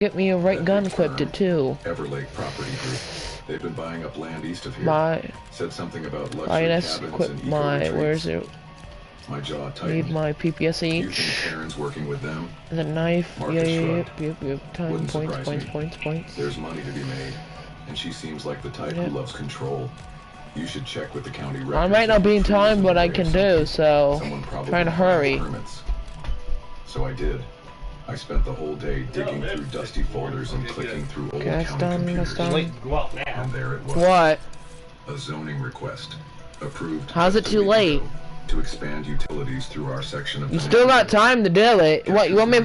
Get me a right gun equipped it too. Everlake Property Group. They've been buying up land east of here. Said something about luxury INS cabins equip and my eco where's it? My jaw tightened. Need my You think PPSH. Karen's working with them? The knife. Marcus Yep. Time Wouldn't points. surprise me. There's money to be made, and she seems like the type who loves control. You should check with the county records. I might not be in time, but I can do so. Trying to hurry. Permits. So I did. I spent the whole day digging through dusty folders and clicking through old county computers. And there it was. What? A zoning request. Approved. How's it too late? To expand utilities through our section of. You still got time to do it. What, you want me?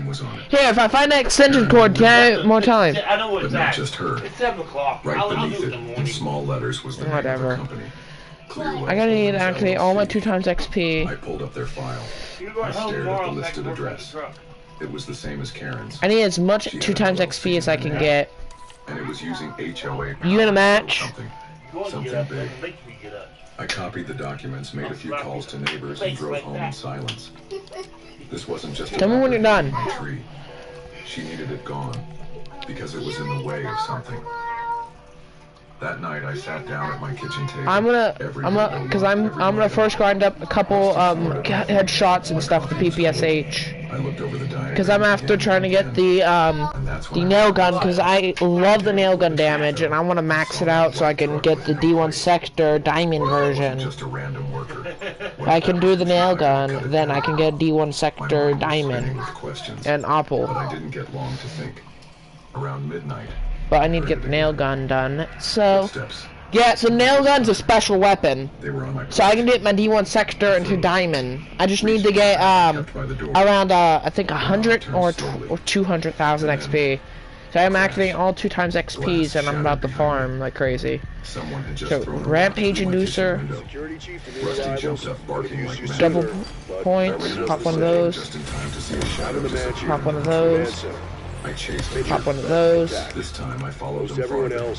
Here, if I find that extension cord, can I have more time? I know But not just her. It's 7 o'clock. Right beneath it, in small letters, was the name of the company. I gotta need to activate all my 2 times XP. I pulled up their file. I stared at the listed address. It was the same as Karen's. I need as much 2 times XP as I can get. And it was using HOA. You in a match? Something big. I copied the documents, made a few calls to neighbors, and drove home in silence. This wasn't just a Tell me when you're done. tree. She needed it gone because it was in the way of something. That night, I sat down at my kitchen table. I'm gonna first grind up a couple headshots and stuff, the PPSH. I looked over the diagram. Because I'm after trying to get the nail gun, because I love the nail gun damage, and I want to max it out so I can get the D1 Sector Diamond version. Just a random worker. If I can do the nail gun, then I can get D1 Sector Diamond and Opal. But I didn't get long to think. Around midnight. But I need to get the nail gun done. So, yeah, so nail gun's a special weapon. So I can get my D1 Sector into Diamond. I just need to get around I think 100 or 200,000 XP. So I'm activating all 2 times XPs, and I'm about to farm like crazy. So Rampage Inducer, double points, pop one of those, pop one of those. Pop one of those.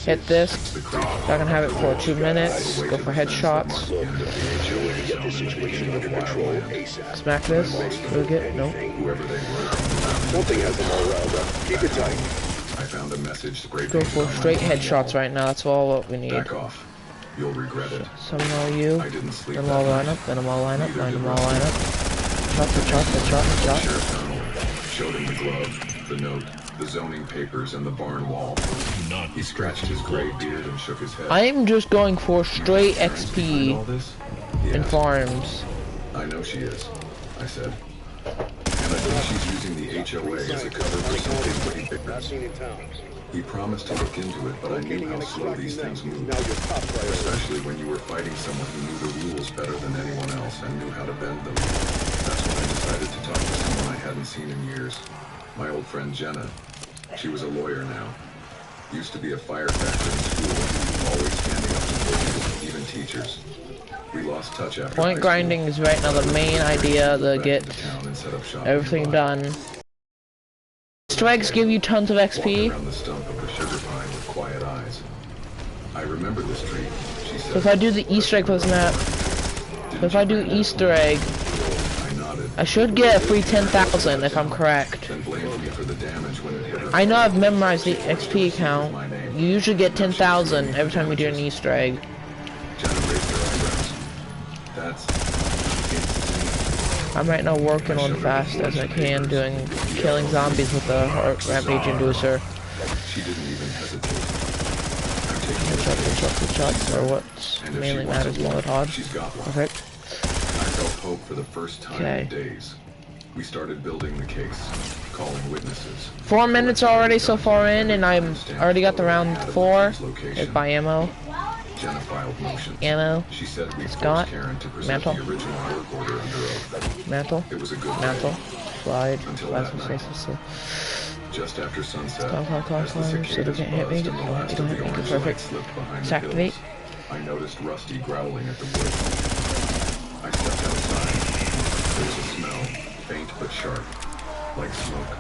Hit this. So I can have it for 2 minutes. Go for headshots. Smack this. Go get. Nope. Go for straight headshots right now. That's all what we need. You'll regret it. Summon all you. Then them all line up. Then them all line up. Then them all line up. Shot. Showed him the glove, the note, the zoning papers, and the barn wall. He scratched his gray beard and shook his head. I'm just going for straight XP and farms. I know she is, I said. And I think she's using the HOA as a cover for something way bigger. He promised to look into it, but I knew how slow these things move. Especially when you were fighting someone who knew the rules better than anyone else and knew how to bend them. That's when I decided to talk to someone I hadn't seen in years. My old friend Jenna. She was a lawyer now. Used to be a firecracker in school, always standing up to boys, even teachers. We lost touch after Point grinding is right now the main idea to get everything done. Strikes give you tons of XP. Around the stump of the sugar pine with quiet eyes. I remember this tree, she said. So if I do the Easter egg for this map, if I do Easter egg, I should get a free 10,000 if I'm correct. I know I've memorized the XP count. You usually get 10,000 every time you do an Easter egg. I'm right now working on fast as I can, killing zombies with the Rampage Inducer. Headshots are what mainly matters, Molotov. Perfect. I felt hope for the first time in days. We started building the case, calling witnesses. 4 minutes already so far in, and I'm already got the round 4. If by ammo. Jenna filed motions. Ammo. She said we Scott. Mantle. the original work order under oath. Mantle. It was a good Mantle. Slide. Until that night. Just after sunset, as the so they can't hit me. don't hit me. Perfect. Activate. I noticed Rusty growling at the wood. I stepped outside. There was a smell, faint but sharp, like smoke.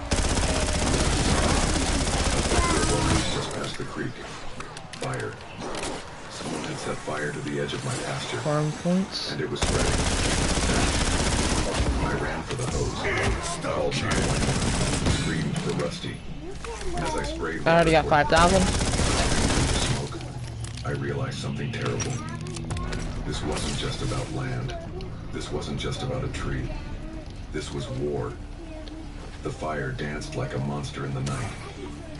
Just past the creek. Fire. Someone had set fire to the edge of my pasture. Farm points. And it was spreading. I ran for the hose. Called 911. Screamed for Rusty. As I sprayed I already got 5,000. smoke, I realized something terrible. This wasn't just about land. This wasn't just about a tree. This was war. The fire danced like a monster in the night.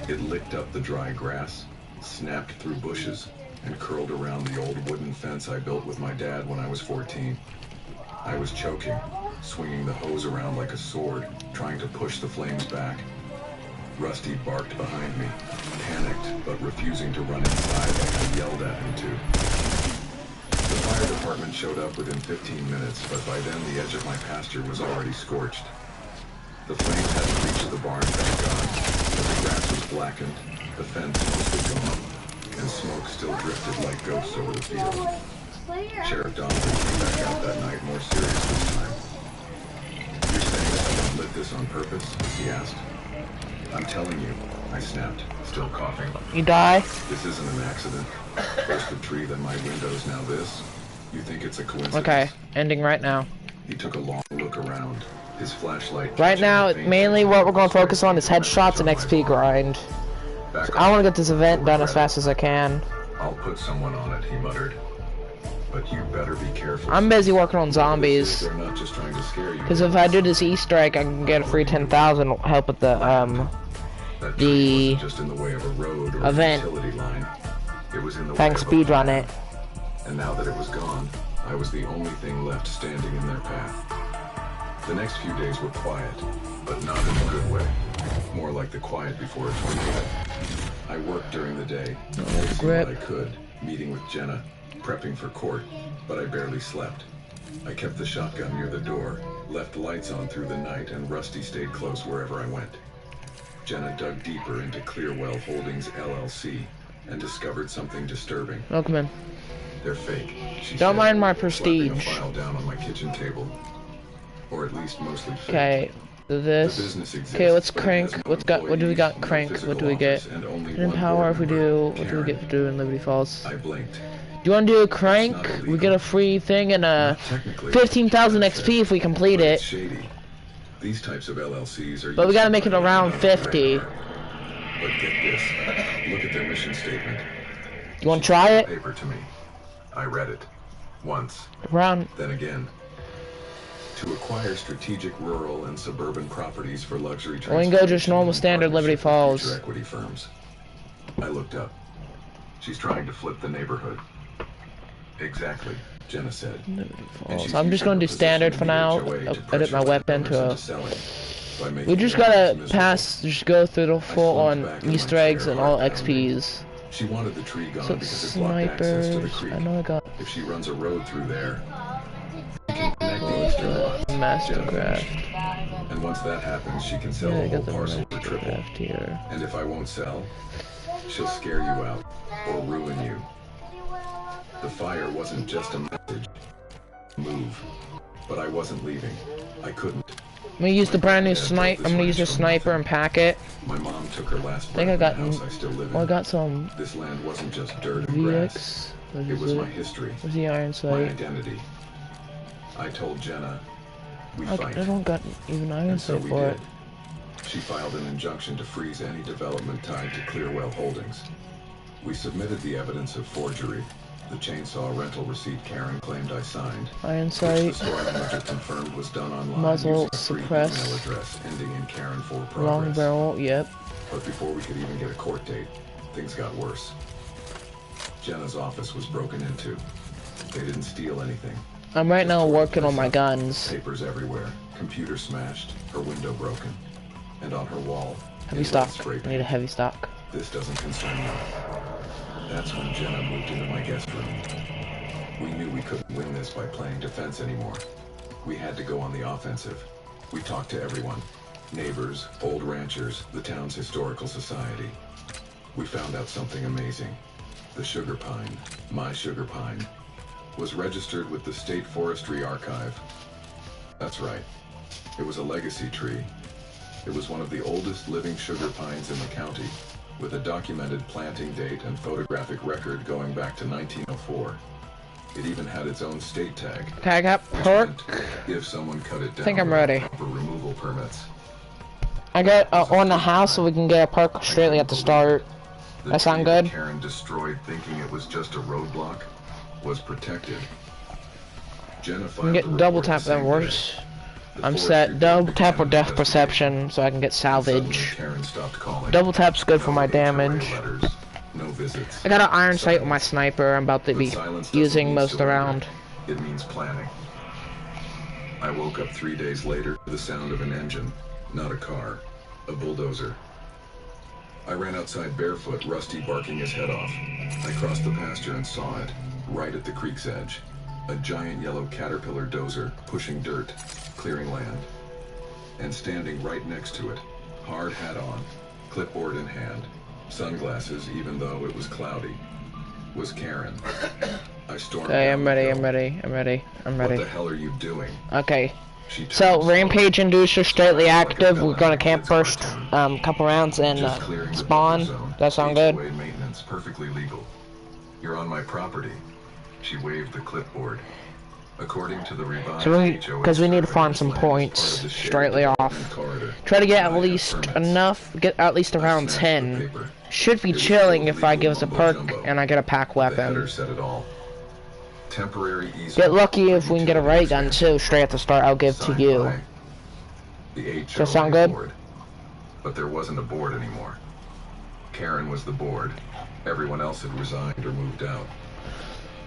It licked up the dry grass, snapped through bushes, and curled around the old wooden fence I built with my dad when I was 14. I was choking, swinging the hose around like a sword, trying to push the flames back. Rusty barked behind me, panicked but refusing to run inside like I yelled at him to. The fire department showed up within 15 minutes, but by then the edge of my pasture was already scorched. The flames hadn't reached the barn, thank God, but the grass was blackened, the fence mostly gone, and smoke still drifted like ghosts over the field. Sheriff Donovan came back out that night more serious this time. "You're saying someone lit this on purpose?" he asked. "I'm telling you," I snapped, still coughing. You die? "This isn't an accident. First the tree, then my windows, now this. You think it's a coincidence?" Okay, ending right now. He took a long look around, his flashlight. Right now, mainly what we're going to focus on is headshots and XP grind. So I want to get this event done as fast as I can. "I'll put someone on it," he muttered. "But you better be careful. I'm busy working on zombies. They're not just trying to scare you. Because if I do this Easter egg, I can get a free 10,000. Help with the That tree wasn't just in the way of a road or event. a utility line. It was in the If I way can of a speedrun fire. it. And now that it was gone, I was the only thing left standing in their path. The next few days were quiet, but not in a good way. More like the quiet before a tornado. I worked during the day, fixing what I could, meeting with Jenna, prepping for court, but I barely slept. I kept the shotgun near the door, left lights on through the night, and Rusty stayed close wherever I went. Jenna dug deeper into Clearwell Holdings LLC and discovered something disturbing. Welcome in. They're fake, she Don't said, mind my slapping prestige. a file down on my kitchen table. Or at least mostly fake. Okay, The this. business exists, Okay, let's but it crank. has no What do we got? employees, no Crank. What physical do we get? office, and only In one power, board if we member, do. What do we Karen. get for doing Liberty Falls? I blinked. Do you want to do a crank? It's not We illegal. get a free thing and Not technically, 15,000 Karen said, XP if we complete but it. it's shady. These types of LLCs are But we used gotta to make it money around not 50. regular. But get this. Look at their mission statement. You want to try it? Paper to me. I read it. Once. Around. Then again. To acquire strategic rural and suburban properties for luxury We can go just normal standard Liberty Falls. future equity firms. I looked up. She's trying to flip the neighborhood. Exactly, Jenna said. Liberty And Falls. she's I'm just using gonna her do standard for position in now. the HOA to Edit pressure my weapon landowners to a. into selling by making We just their gotta lives miserable. pass. Just go through the full slumped on back in my Easter eggs chair, and all heart pounding. XPs. She wanted the tree gone So because it blocked access to the snipers. creek. I know I got. If she runs a road through there, she can connect the eastern lots. Mastercraft. And once that happens, she can sell Yeah, I the whole got the parcel for triple. Mastercraft here. And if I won't sell, she'll scare you out or ruin you. The fire wasn't just a message. Move. But I wasn't leaving. I couldn't. I'm gonna use the brand new snipe. I'm gonna use the sniper and pack it. My mom took her last I think breath I got. in the house I still live Well, I in. got some This land wasn't just dirt and grass. VX. What It is was my it? history, Where's the iron my sight? identity. I told Jenna, we I fight. don't got even iron And so sight we for did. it. She filed an injunction to freeze any development tied to Clearwell Holdings. We submitted the evidence of forgery, the chainsaw rental receipt Karen claimed I signed, Iron which the sight. store manager confirmed was done online Muzzle, using a free suppress. email address ending in Karen for Long progress. barrel. Yep. But before we could even get a court date, things got worse. Jenna's office was broken into. They didn't steal anything. I'm right now working on my guns. Papers everywhere, computer smashed, her window broken. And on her wall, Heavy in stock. red spray I paint. need a heavy stock. This doesn't concern me. That's when Jenna moved into my guest room. We knew we couldn't win this by playing defense anymore. We had to go on the offensive. We talked to everyone. Neighbors, old ranchers, the town's historical society. We found out something amazing. The sugar pine, my sugar pine, was registered with the State Forestry Archive. That's right. It was a legacy tree. It was one of the oldest living sugar pines in the county, with a documented planting date and photographic record going back to 1904. It even had its own state tag. Okay, I got which perk. meant if someone cut it down Think I'm without ready. proper removal permits. I got on the house so we can get a perk straightly at the start. That sound good? Karen destroyed thinking it was just a roadblock was protected. I can get double tap that works. I'm set. Double tap or death perception so I can get salvage. Double tap's good for my damage. I got an iron sight with my sniper I'm about to be using most of the round. It means planning. I woke up 3 days later to the sound of an engine, not a car, a bulldozer. I ran outside barefoot, Rusty barking his head off. I crossed the pasture and saw it, right at the creek's edge. A giant yellow Caterpillar dozer pushing dirt, clearing land. And standing right next to it, hard hat on, clipboard in hand, sunglasses even though it was cloudy, was Karen. I stormed. Okay, I'm ready. What the hell are you doing? Okay. So, Rampage Inducer straightly active. We're gonna camp first, couple rounds and spawn. Does that sound good? Maintenance, perfectly legal. You're on my property. She waved the clipboard. According to the revised because we need to farm some points straightly off. Try to get at least enough, get at least around 10. Should be chilling if I give us a perk and I get a pack weapon. Get lucky if we can get a ray gun too, straight at the start. I'll give to you. Does that sound good? But there wasn't a board anymore. Karen was the board. Everyone else had resigned or moved out.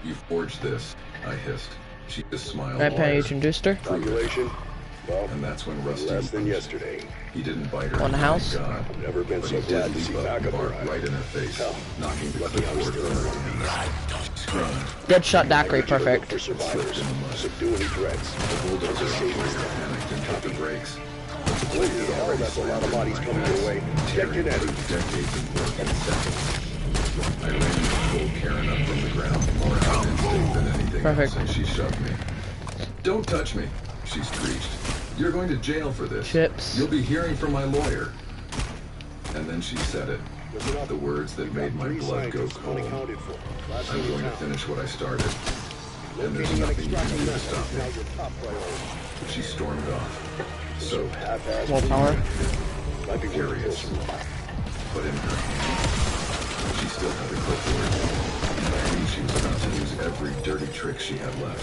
You forged this, I hissed. She just smiled. Rampage Inducer. And that's when Rusty less than yesterday. He didn't bite her. On the house? God, never been so glad to see back of her right in her face, knocking the clipboard from her hand. Deadshot Daiquiri, perfect. Subduing threats. The bulldozer operator panicked and cut the brakes. Hell, that's a lot of bodies coming your way. Check it out. Decades of work in seconds. I ran to pull Karen up from the ground more out of instinct than anything else, and she shoved me. Don't touch me, she screeched. You're going to jail for this. Chips. You'll be hearing from my lawyer. And then she said it. The words that made my blood go cold. I'm going to finish what I started. And there's nothing you can do to stop me. She stormed off. So, More power. furious. But in her hand, she still had the clipboard. I knew she was about to use every dirty trick she had left.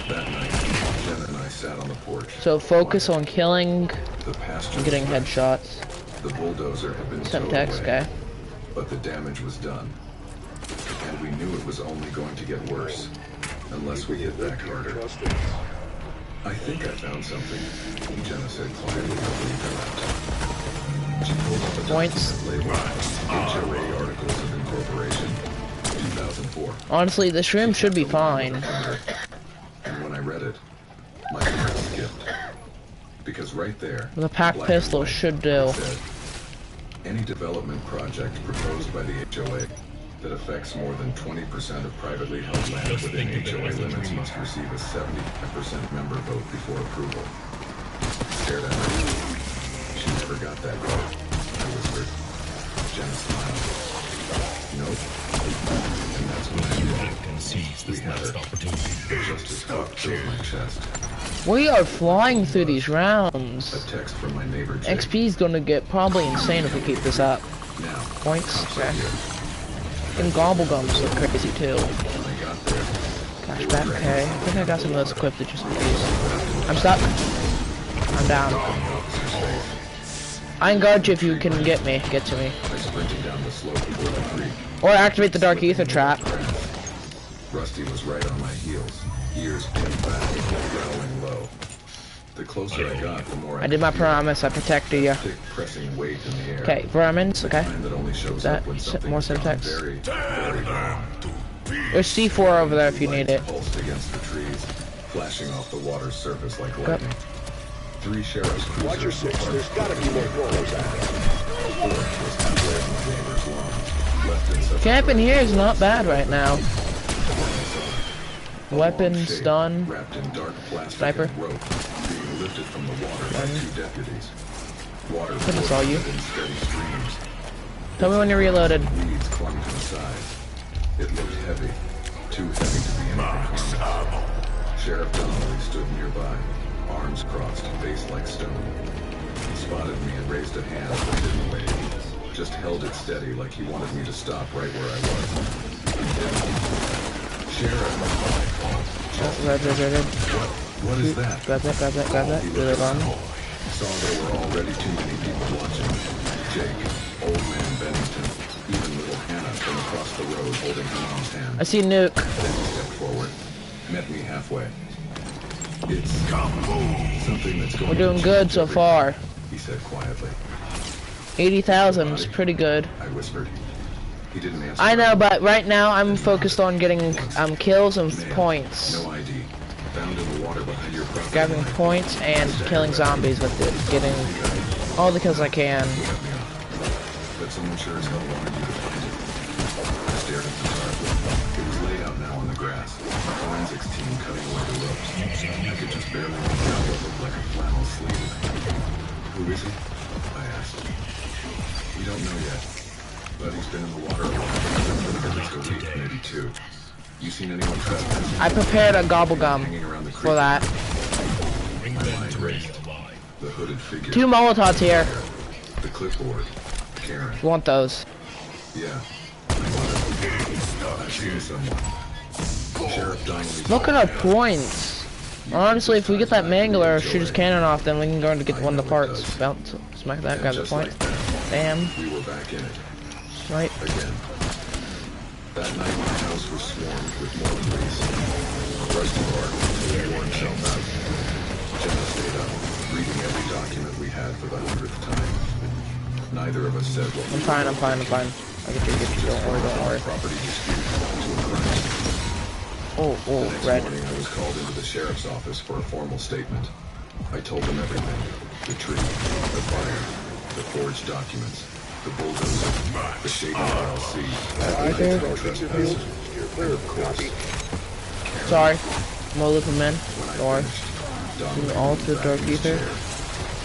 That night, Jen and I sat on the porch. So focus on killing and getting headshots. The bulldozer had been Semtex, okay. But the damage was done. And we knew it was only going to get worse. Unless we hit back harder. I think I found something, Jenna said quietly over the internet. She pulled up a Points. label, HOA Articles of Incorporation, 2004. Honestly, this room should be fine. And when I read it, my heart skipped. Because right there, The pack pistol should do. said, any development project proposed by the HOA that affects more than 20% of privately held land within HOA limits must receive a 75% member vote before approval. Stared at her. She never got that vote, I whispered. Jenna smiled. Nope. And that's when I knew we had her. Just as fuck filled my chest. We are flying through these rounds. A text from my neighbor Jake. XP is gonna get probably insane if we keep this up. Now, Points. outside Okay. here. And Gobblegums look crazy too. When I got there, Cashback, okay. I think I got some of those equipped just in case. I'm stuck. I'm down. I can guard you if you can get to me. I sprinted down the slope toward the creek. Or activate the Dark Ether trap. Rusty was right on my heels, ears pinned back, growling low. The closer I got, the more I did my promise, I protected you. thick pressing weight in the air. Okay, vermins, okay. Kind that only shows That up when something more has gone syntax. very, very wrong. There's C4 over there if you need it. Pulsed against the trees, flashing off the water's surface like lightning. 3 sheriff's cruisers. Watch your six. There's gotta be more doors out there. 4 was halfway on my neighbor's lawn, left in such a Camp in here is not bad right now. Weapons done. wrapped in dark plastic Sniper. and rope, being lifted from the water by 2 deputies. Water Think it's all you. poured in steady streams. Tell me when you're reloaded. Weeds clung to the sides. It looked heavy, too heavy to be anything harmless. Sheriff Donnelly stood nearby, arms crossed, face like stone. He spotted me and raised a hand, but didn't wave. Just held it steady like he wanted me to stop right where I was. Sheriff, what is that? Grab that. Do it on. Saw there were already too many people watching. Jake, old man Bennington, even little Hannah from across the road holding her mom's hand. I see Nuke. Then he stepped forward, met me halfway. It's something that's going. We're doing good so far. He said quietly. 80,000 is pretty good. I whispered. He didn't answer. I know, but right now I'm focused on getting kills and points. No ID. Found in the water behind your property. Grabbing points and killing zombies with it. Getting all the kills I can. But someone sure as hell wanted you to find it. I stared at the tarp. It was laid out now on the grass. A forensics team cutting away the ropes. I could just barely make out what looked like a flannel sleeve. Who is he? I asked. We don't know yet. But he's been in the water a while. For at least a week, maybe two. You seen anyone trespassing? I prepared a gobble gum for that. My mind raced. The hooded figure. 2 Molotovs here. The clipboard. Karen. You want those? Yeah. I've seen someone. Sheriff Donnelly. Look at our points. Honestly, if we get that mangler, shoot his cannon off, then we can go and get one of the parts. Bounce, smack that, grab the point. Bam. We were back in it. Right. Again. That night my house was swarmed with more police. Rusty barked until he wore himself out. Jenna stayed up, reading every document we had for the 100th time. Neither of us said what we I'm fine. I get you, don't worry. property dispute to a crime. Oh, The next red. morning I was called into the sheriff's office for a formal statement. I told them everything. The tree, the fire, the forged documents, the bulldozer, the shaded LLC, Right there. the trespass, and of course, Sorry. No living men. when Don't I worry. finished, Don Do laid all me to the back dark in his ether. chair.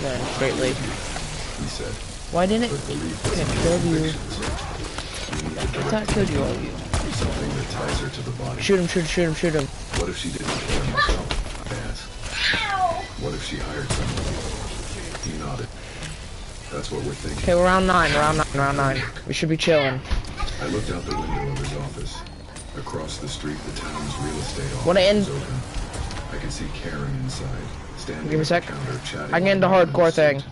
Then straight lead. He said, Why didn't but it? belief Can't doesn't kill have you. convictions. You need a If direct that killed you, all of you. something that ties her to the body. Shoot him. What if she didn't kill him herself? I asked. What if she hired someone? He nodded. That's what we're thinking. Okay, we're round 9. We should be chilling. I looked out the window of his office. Across the street, the town's real estate office Wanna end- was open. I could see Karen inside, standing Give me a at sec. the counter, chatting. I can end the with hardcore a thing. suit.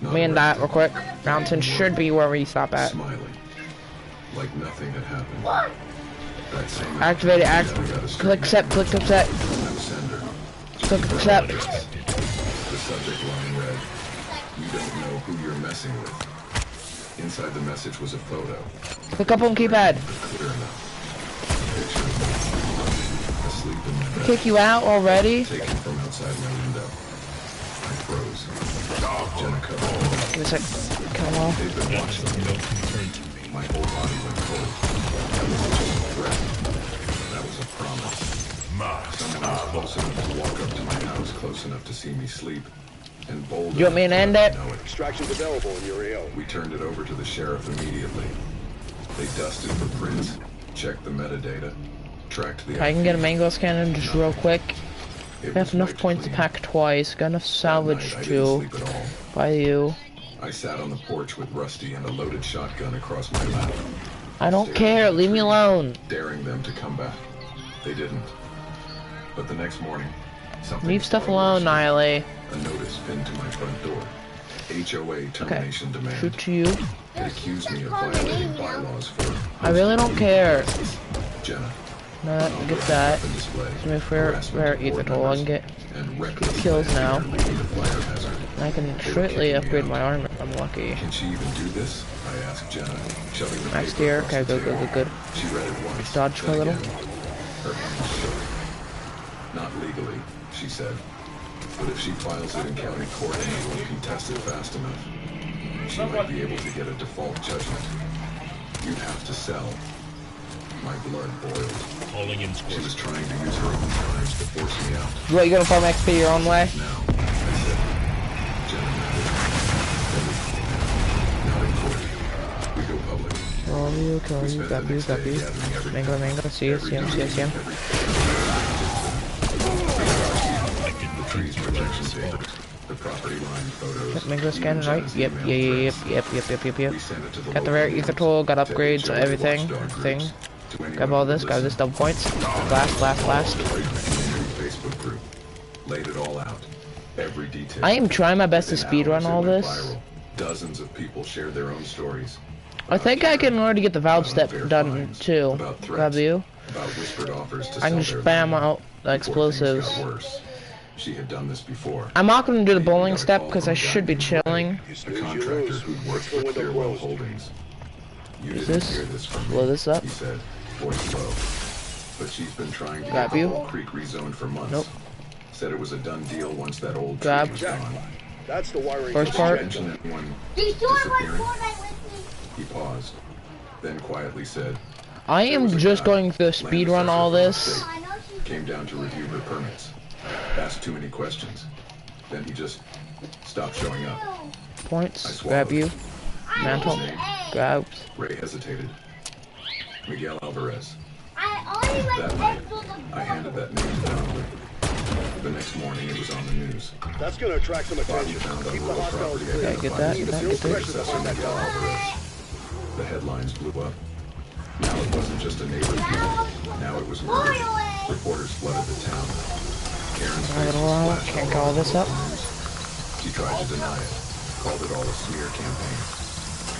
Not Let me end that real quick. Round 10 should be where we stop at. Smiling, like nothing had happened. That same Activate it, afternoon, we got a straight click accept. no sender. Click accept. The subject line read, "You don't know who you're messing with." Inside the message was a photo. Click up on keypad. Clear enough. A picture of me, asleep in my bed, Kick you out already? taken from outside my window. I froze. Jenna covered. Give me a sec. Come on. They've been watching me. My whole body went cold. That wasn't just a threat. That was a promise. Someone was close enough to walk up to my house, close enough to see me sleep, and bold You want me to enough end not it? know it. Extraction's available in your AO. We turned it over to the sheriff immediately. They dusted for prints, checked the metadata, tracked the I can get a IP. mango cannon just real quick. It Got was enough wiped points to clean. pack twice. Got enough That salvage night, I didn't too. sleep at all. By you. I sat on the porch with Rusty and a loaded shotgun across my lap, I don't care. Leave me alone. daring them to come back. They didn't. But the next morning, something Leave stuff far alone, worse. Nile. A notice pinned to my front door. HOA termination demand. Shoot to you. It accused me of violating bylaws for... I really don't care. Jenna. No, get that. Weapon display, So if we're harassment of either board tool, I members, can get and reckless kills behavior now. leading to fire hazard. I can They were straightly kicking me upgrade out. my armor if I'm lucky. Can she even do this? I asked Jenna, shoving the Max paper tier. across Okay, the good. table. She read it once. Dodge for a then little. again. Her hands shook. Not legally, she said. But if she files it in county court and they won't contest it fast enough, she might be able to get a default judgment. You'd have to sell. My blood boiled. Calling in She was trying to use her own crimes to force me out. What, you gonna farm XP your own way? Now, I said, Jenna nodded. Then we called. Not in court. We go public. Kill you, We spent the got next day you. gathering every Mango, see him. The tree's protection tape, the property line photos. Make this scan right? Yep. We sent it to the Got the local rare ether agent, tool, got to upgrades, HOA everything. watchdog Thing. groups, to anyone Grab all who this, grab this, listened. double points. Blast. Facebook group laid it all out. Every detail. I am trying my best to Within speedrun hours, it all went this. viral. Dozens of people shared their own stories. I think I can already get the valve step done too. Grab you. About whispered offers to I can sell just their spam land out the before things explosives. got worse. She had done this before. I'm not gonna do the He bowling got a step call because from I a guy should be named chilling. Ray, a contractor who'd worked for Clearwell Holdings. You Is didn't this? hear this from me, Blow this up. he said, voice low. But she's been trying to Grab get the you. whole creek rezoned for months. Nope. Said it was a done deal once that old Grab. tree was gone. That's the wiring. First Did part. she mention anyone Do you still want disappearing? Fortnite with me? He paused, then quietly said, I am "There was a just guy, going through land speedrun assessor all from this. upstate, I know she's came down to review her permits. Asked too many questions. Then he just stopped showing up." I Points. swallowed. Grab you. Mantle. Grabs. Ray hesitated. Miguel Alvarez. I only like That night, eggs on the I handed that name to Donnelly. The next morning, it was on the news. That's gonna attract some Body attention. found on Keep the rural hot dogs property clear. Okay, get that, identified get that, as get that. Assessor Miguel Alvarez. The headlines blew up. Now it wasn't just a neighborhood. Now it was murder. Reporters flooded the town. Karen's A face little was while. splashed Can't all get all over this the up. news. She tried to deny it. Called it all a smear campaign.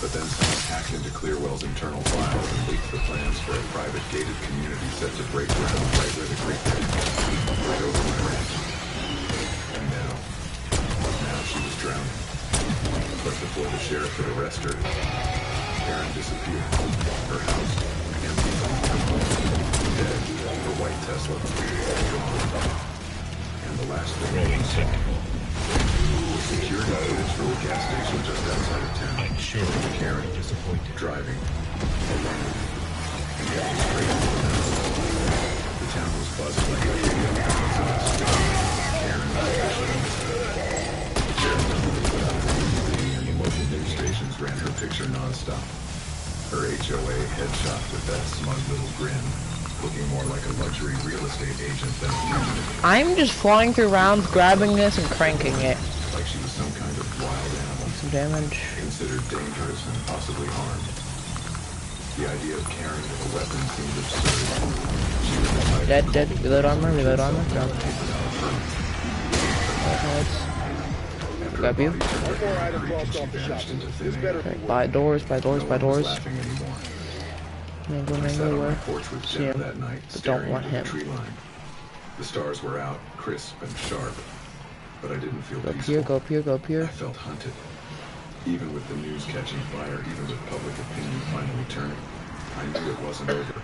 But then someone hacked into Clearwell's internal files and leaked the plans for a private gated community set to break ground right where the creek is. Right over my ranch. And now she was drowning. But before the sheriff could arrest her, Karen disappeared. Her house, empty, dead, her white Tesla, gone. And the last thing we saw, security footage from the gas station just outside of town. I'm sure Karen, disappointed. driving, alone, and heading straight for the house. The town was buzzing like a radio conference. Karen was officially missing. The sheriff company put out a news thing, and the local news stations ran her picture nonstop. Her HOA headshot with that smug little grin, looking more like a luxury real estate agent than a fugitive. I'm just flying through rounds, grabbing this and cranking it. Like she was some kind of wild animal, Some damage. considered dangerous and possibly armed. The idea of carrying a weapon seemed absurd. She was the type Dead, who dead. Reload armor, reload armor. Grab. After Grab her you. body turned One more to item concrete and crossed she off the vanished shop. into This thin better air. be Okay, by doors, by doors, No by one was doors. laughing anymore. I'm going I sat on my anywhere. porch with See Jen him, that night, but don't staring want into the him. tree line. The stars were out, crisp and sharp, but I didn't feel Go up peaceful. here, go up here, go up I here. felt hunted. Even with the news catching fire, even with public opinion finally turning, I knew it wasn't over.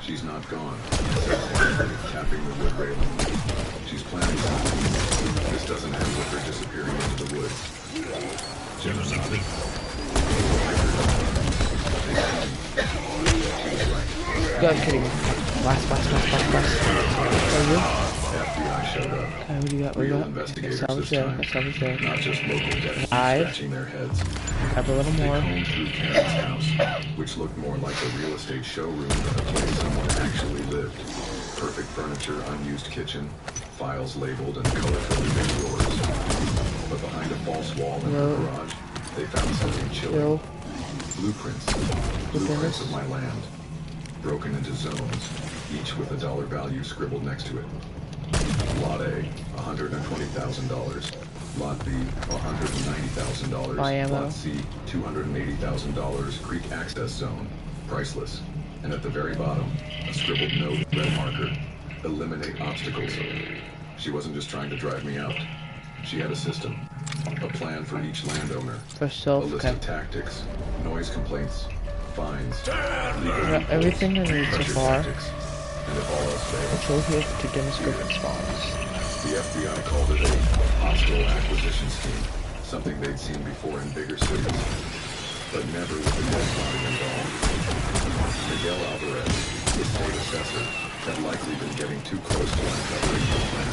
She's not gone, said Jen, tapping the wood railing. She's planning something. This doesn't end with her disappearing into the woods. Jen was nodding. Go, I'm kidding. Blast. Are you? FBI showed up. Okay, what do you got? What do you Real got? investigators Salvage this there, time. salvage there. Not just local deputies Five. scratching their heads. Grab a little They more. combed through Karen's house, which looked more like a real estate showroom than a place someone actually lived. Perfect furniture, unused kitchen, files labeled and color-coded drawers. But behind a false wall in her garage, they found something chilling. Kill. Blueprints of my land, broken into zones, each with a dollar value scribbled next to it. Lot A, $120,000. Lot B, $190,000. Buy ammo. Lot C, $280,000. Creek access zone, priceless. And at the very bottom, a scribbled note, red marker, eliminate obstacles. She wasn't just trying to drive me out. She had a system, a plan for each landowner, For a self, list okay. of tactics, noise complaints, fines, legal Got everything I need so pressure far. tactics, and if all else failed, Control here to demonstrate response. the FBI called it a hostile acquisition scheme, something they'd seen before in bigger cities, but never with a dead body involved. Miguel Alvarez, the state assessor, had likely been getting too close to uncovering the plan.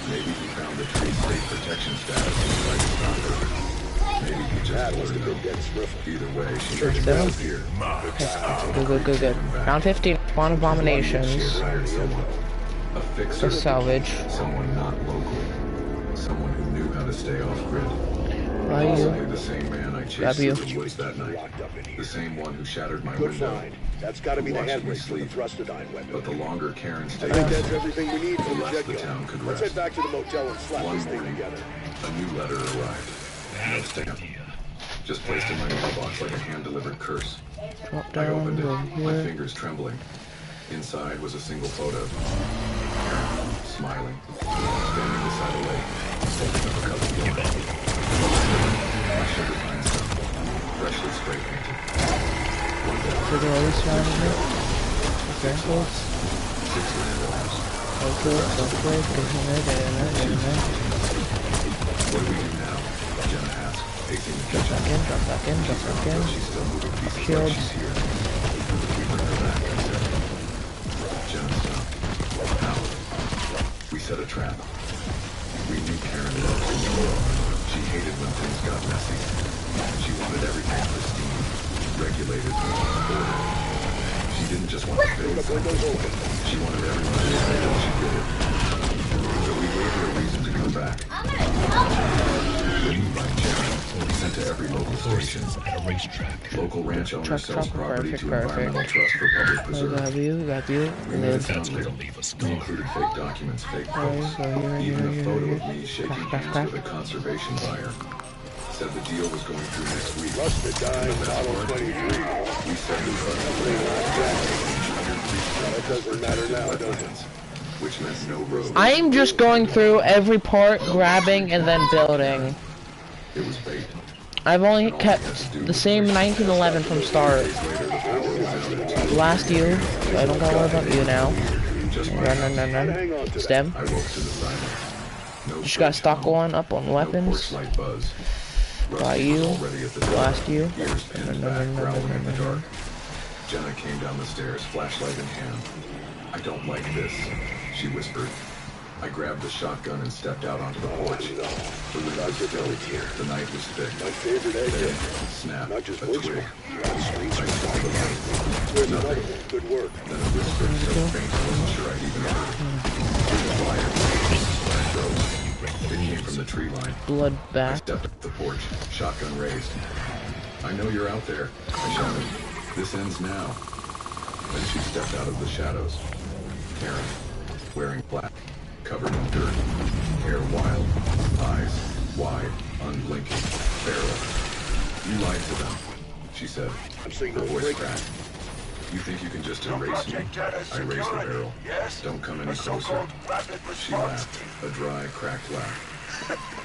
Maybe he found the tree's state protection status and tried to stop her. Maybe he just That told must her have been no. getting swift. Either way, she made it Down. disappear. Good. Round 15. Spawn She abominations. had hired someone, a fixer, For salvage. someone not local, someone who knew to stay off grid. Why Possibly you? the same man I Grab chased you. through the woods that night. Locked up in here. The same one who shattered my Good window. find. That's got to be the Watching me handbrake for the sleep. thrustodine weapon. But the longer Karen I stayed think that's upstairs, everything we need for the the less jet the gun. town could Let's rest. head back to the motel and slap One this thing morning, together. a new letter arrived. No stamp. Just placed in my mailbox like a hand-delivered curse. Drop I down opened it, over my here. fingers trembling. Inside was a single photo. Karen, smiling, standing beside a lake, holding up a cup of water. My sugar pine stone, freshly spray painted. One So bed, the always surrounding me. Okay, cool. 6 landowners. Okay, okay, What do we do now? Jenna asked, pacing the kitchen. drop back in, drop back in. She's still moving pieces Shield. like she's here. We bring her back, I said. Jenna stopped. How? We set a trap. We knew Karen loved control. She hated when things got messy. She wanted everything pristine, regulated, ordered. She didn't just want to fix. She wanted everyone to know that she did it. So we gave her a reason to come back. I'm gonna help you. Written by Jenna, sent to every local station. At a racetrack. Local ranch owner sells property perfect, to perfect. Environmental Trust for Public Preserve. Grab you, grab you. We And made then it sound real. We included fake documents, fake posts, go here, even a here, photo here, of me shaking back, hands back. with a conservation buyer. Said the deal was going through next week. Thrustodine, Model 23. We said the trust That doesn't matter now, does it? which meant no road. I'm just going through every part, grabbing, and then building. It was bait. I've only kept the same 1911 from start. Days later, the power was out. Last you, so I don't gotta worry about you now. Just Run, run, run, run. Stem. I woke to the silence. No Just got stock one up on no weapons. porch light buzz. Got you. Already at the door. Last you. Ears pinned back, growling in the dark. Jenna came down the stairs, flashlight in hand. I don't like this, she whispered. I grabbed the shotgun and stepped out onto the porch. The wind was still. The night was thick. My favorite egg. Then, snap, Not just a voice twig. on the streets. I saw the light. There's another one. Good work. Then a whisper so faint I wasn't sure I'd even heard it. It was fire. I froze. It came from the tree line. Blood I back. stepped up the porch, shotgun raised. I know you're out there, I shouted. This ends now. Then she stepped out of the shadows. Karen, wearing black, covered in dirt, hair wild, eyes wide, unblinking, feral. You lied to them, she said. I'm seeing Her no voice break. cracked. You think you can just erase me? I raised the barrel. Don't come any closer. She laughed, a dry, cracked laugh.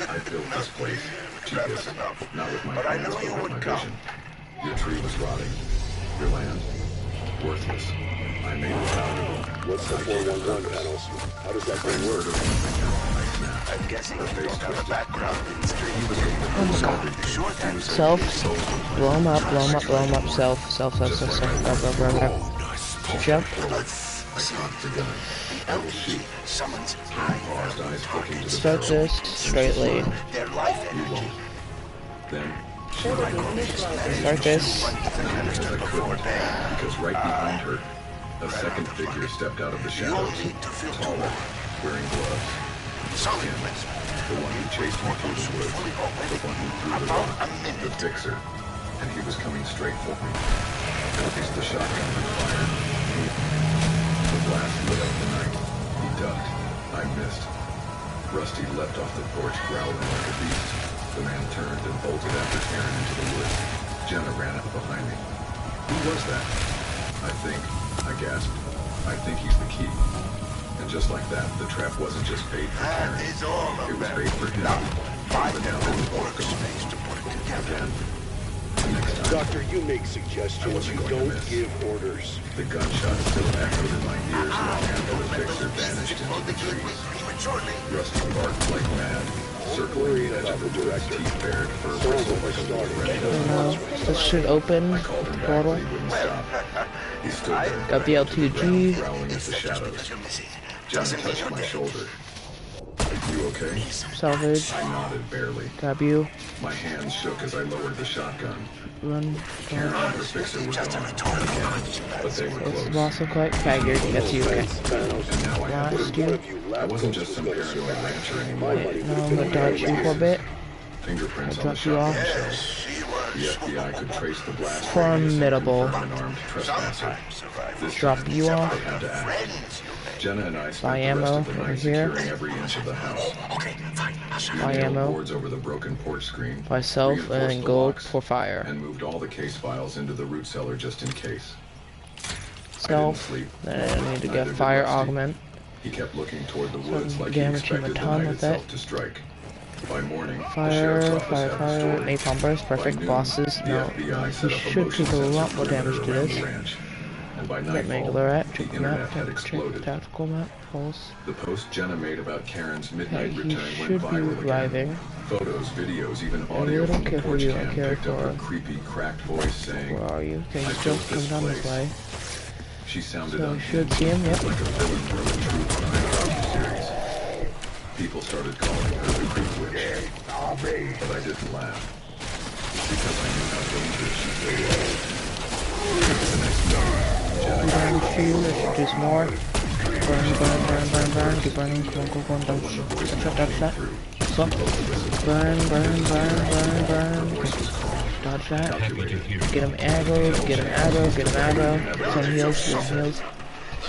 I built this place, she hissed. Not with my hands, but with my vision. Your tree was rotting. Your land, worthless. I made it valuable. What's the 411 panels? How does that I thing work? word I snapped. I'm guessing Her you face don't have a twisted. background in history. He was going to lose everything. Sure He was Self. going to be Blow him up, blow him up, blow him up. Self, self, self, self, self. Grab. Jump. forward. I cocked the gun. I will shoot. Someone's Karen paused, eyes flicking to the Start barrel. this straightly. their life You energy. won't. Then she let go. Start this. And as I couldn't, because right behind her, a second figure stepped out of the shadows, taller, wearing gloves. Solid Him, the one who chased me through the woods, the one who threw the rock, the fixer, and he was coming straight for me. I raised the shotgun and fired. The blast lit up the night. He ducked. I missed. Rusty leapt off the porch, growling like a beast. The man turned and bolted after Karen into the woods. Jenna ran up behind me. Who was that? I gasped. I think he's the key. And just like that, the trap wasn't just bait for That Karen. is all of It was them. bait for him. Find But their now they own were both gone. workspace to put it together. Again. The next time, Doctor, you make I suggestions. wasn't You going to don't miss. give orders. the gunshot still echoed in my ears long after the fixer vanished into the trees. Prematurely. Rusty barked like mad, circling the edge of the woods, teeth bared, fur bristled like a wolf ready to pounce. This should open. I called him back, Portal. but he wouldn't stop. He stood there, Got the back to L2G. ground, growling at the Just shadows. because you're missing Jenna doesn't mean touched you're my dead. shoulder. You okay? Salvage. I nodded barely. Grab you. My hands shook as I lowered the shotgun. run. Her fixer was Just in gone, the toilet. but they were This is close. also quite figured. That's you. Okay. And now I had Last to. you. I wasn't just some paranoid rancher anymore. Now I'm gonna dodge you for a bit. Fingerprints on the Drop you off. shotgun shells. She The was FBI could trace the blast Formidable. radius and confirm an armed trespasser. sometimes survived. This Drop time, you they off. had to act. Friends you made. Jenna and I Buy spent the rest ammo of the over night here. securing every inch of the house. Okay, fine. I'll show you. Buy We nailed ammo. boards over the broken porch screen. Buy self reinforced and the gold locks, for fire. and moved all the case files into the root cellar just in case. Self. sleep. Then I need to Neither get did fire Rusty. augment. He kept looking toward the woods like he damage him a expected the ton night with that. itself to strike. By morning, the Fire, sheriff's office fire, had fire. restored. Napalm burst. By Perfect. noon, Bosses. the No. FBI We set up a should motion take a lot sensor more damage to perimeter around this. the ranch. And by Get nightfall, Mangler at. the Check internet map. had Check exploded. tactical map. Pulse. The post Jenna made about Karen's Okay, midnight he return went should be viral again. reviving. Photos, videos, even I audio really from don't the care who porch you cam care picked up her for. creepy, cracked voice saying, Where are you? Okay, I he's built just this coming down this place. way. She sounded So I unhinged, should see him. Yep. like a villain from a true crime docuseries. People started calling her the creep witch, but I didn't laugh because I knew how dangerous she still was. The next morning, Jenna We damage you. Let's do some more. Burn, burn, burn, burn, burn. Keep burning. Go on, go, go on. Dodge that. So. Burn, burn, burn, burn, burn. Dodge that. Get him aggro. Get him aggro. Get him aggro. Send heals. Get him heals.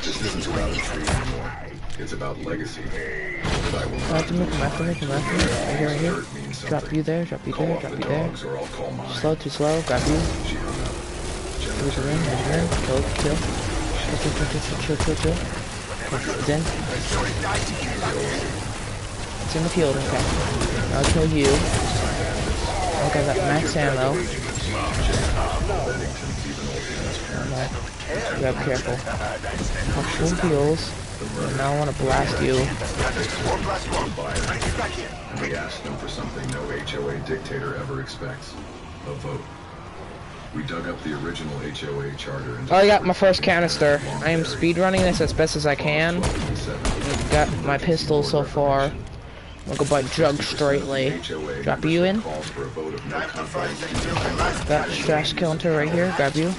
This isn't about a tree anymore. It's about legacy. But I will not After me, come after me, come after me. Right here, right here. Hurt means Drop something. you there, drop you Call there, off drop the you there. dogs or I'll call mine. Slow, too slow. Grab you. She hung up. Jenna There's a ring, there's a ring. Kill, kill. Kill. Okay, it's in. It's in the field, okay. I'll kill you. Okay, got max ammo. You gotta be careful. Full heals. Now I want to blast you. And we asked them for something no HOA dictator ever expects. A vote. We dug up the original HOA charter and Oh, I got my first canister. I am speedrunning this as best as I can. Got my pistol so far. I'll go by Jug straightly. Drop you in. Got stress counter right here. Grab you.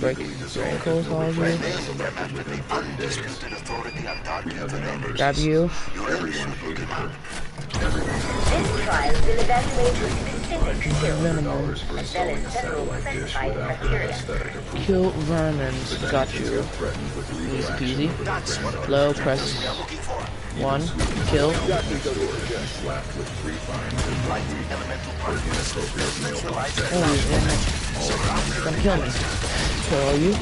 Break ankles, all of you. Grab you. This trial will evaluate specific skills, as well as several specified criteria. Kill vermins. Got you. Easy peasy. Low, press 1. Kill. Oh, don't kill me. Kill you.